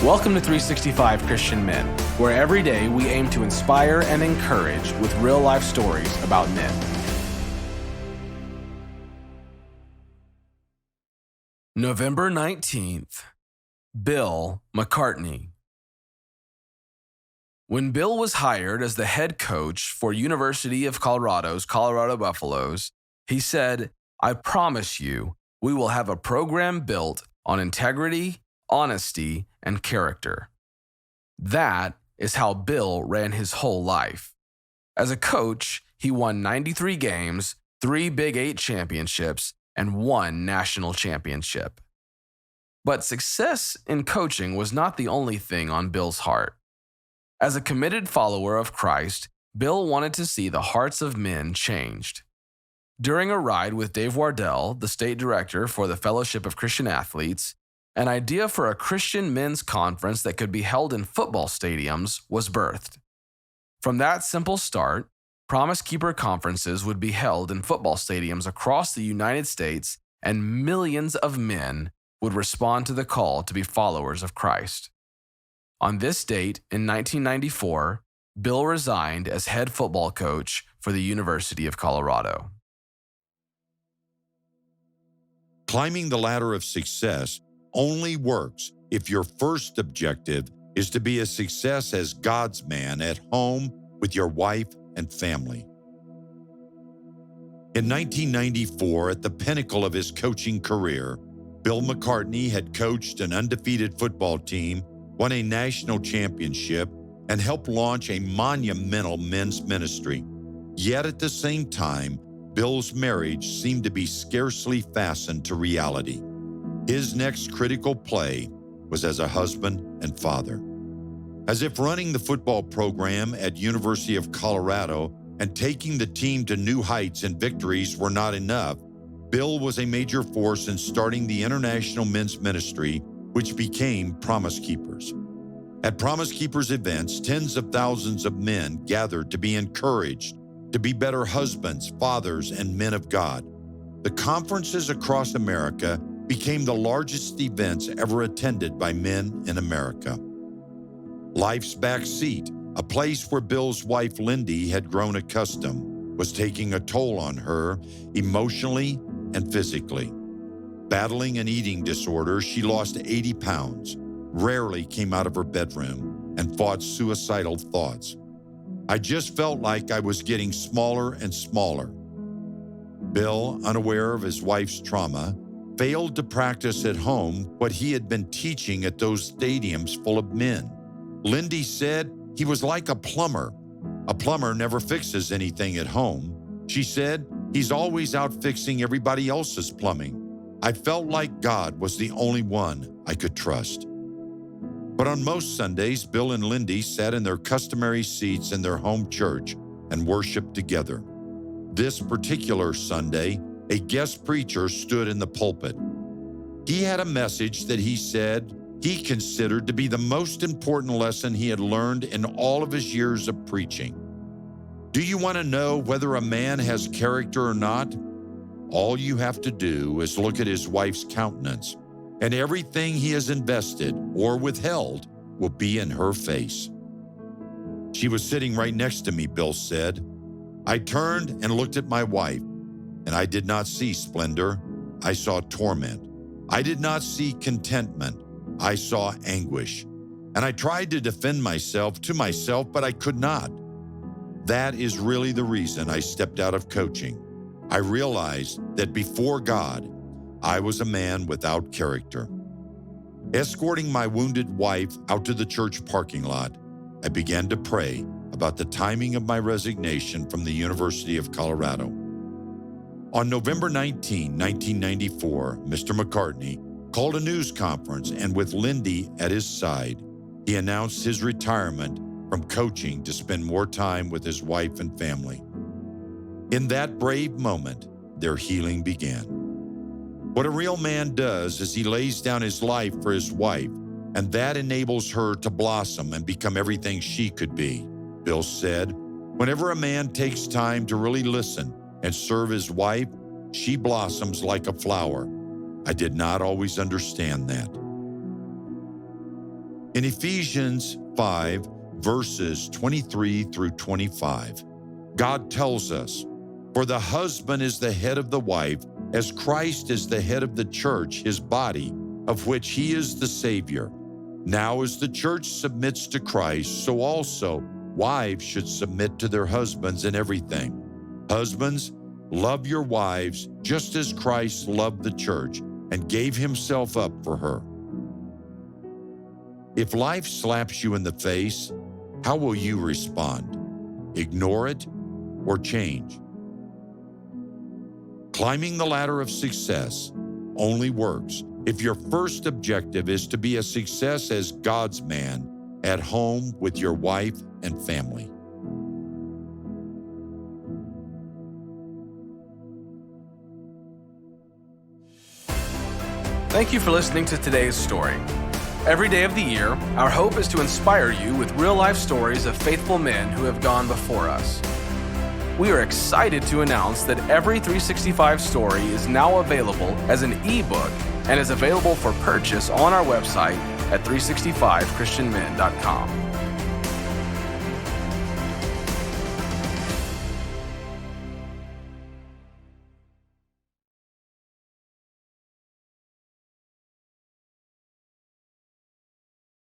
Welcome to 365 Christian Men, where every day we aim to inspire and encourage with real-life stories about men. November 19th, Bill McCartney. When Bill was hired as the head coach for University of Colorado's Colorado Buffaloes, he said, "I promise you, we will have a program built on integrity, honesty, and character." That is how Bill ran his whole life. As a coach, he won 93 games, 3 Big 8 championships, and 1 national championship. But success in coaching was not the only thing on Bill's heart. As a committed follower of Christ, Bill wanted to see the hearts of men changed. During a ride with Dave Wardell, the state director for the Fellowship of Christian Athletes, an idea for a Christian men's conference that could be held in football stadiums was birthed. From that simple start, Promise Keeper conferences would be held in football stadiums across the United States, and millions of men would respond to the call to be followers of Christ. On this date in 1994, Bill resigned as head football coach for the University of Colorado. Climbing the ladder of success only works if your first objective is to be a success as God's man at home with your wife and family. In 1994, at the pinnacle of his coaching career, Bill McCartney had coached an undefeated football team, won a national championship, and helped launch a monumental men's ministry. Yet at the same time, Bill's marriage seemed to be scarcely fastened to reality. His next critical play was as a husband and father. As if running the football program at University of Colorado and taking the team to new heights and victories were not enough, Bill was a major force in starting the international men's ministry, which became Promise Keepers. At Promise Keepers events, tens of thousands of men gathered to be encouraged, to be better husbands, fathers, and men of God. The conferences across America became the largest events ever attended by men in America. Life's backseat, a place where Bill's wife Lindy had grown accustomed, was taking a toll on her emotionally and physically. Battling an eating disorder, she lost 80 pounds, rarely came out of her bedroom, and fought suicidal thoughts. "I just felt like I was getting smaller and smaller." Bill, unaware of his wife's trauma, failed to practice at home what he had been teaching at those stadiums full of men. Lindy said he was like a plumber. A plumber never fixes anything at home. She said he's always out fixing everybody else's plumbing. "I felt like God was the only one I could trust." But on most Sundays, Bill and Lindy sat in their customary seats in their home church and worshiped together. This particular Sunday, a guest preacher stood in the pulpit. He had a message that he said he considered to be the most important lesson he had learned in all of his years of preaching. Do you want to know whether a man has character or not? All you have to do is look at his wife's countenance, and everything he has invested or withheld will be in her face. "She was sitting right next to me," Bill said. "I turned and looked at my wife, and I did not see splendor. I saw torment. I did not see contentment. I saw anguish. And I tried to defend myself to myself, but I could not. That is really the reason I stepped out of coaching. I realized that before God, I was a man without character." Escorting my wounded wife out to the church parking lot, I began to pray about the timing of my resignation from the University of Colorado. On November 19, 1994, Mr. McCartney called a news conference, and with Lindy at his side, he announced his retirement from coaching to spend more time with his wife and family. In that brave moment, their healing began. What a real man does is he lays down his life for his wife, and that enables her to blossom and become everything she could be. Bill said, "Whenever a man takes time to really listen and serve his wife, she blossoms like a flower. I did not always understand that." In Ephesians 5, verses 23 through 25, God tells us, "For the husband is the head of the wife, as Christ is the head of the church, his body, of which he is the Savior. Now as the church submits to Christ, so also wives should submit to their husbands in everything. Husbands, love your wives just as Christ loved the church and gave himself up for her." If life slaps you in the face, how will you respond? Ignore it or change? Climbing the ladder of success only works if your first objective is to be a success as God's man at home with your wife and family. Thank you for listening to today's story. Every day of the year, our hope is to inspire you with real-life stories of faithful men who have gone before us. We are excited to announce that every 365 story is now available as an ebook and is available for purchase on our website at 365christianmen.com.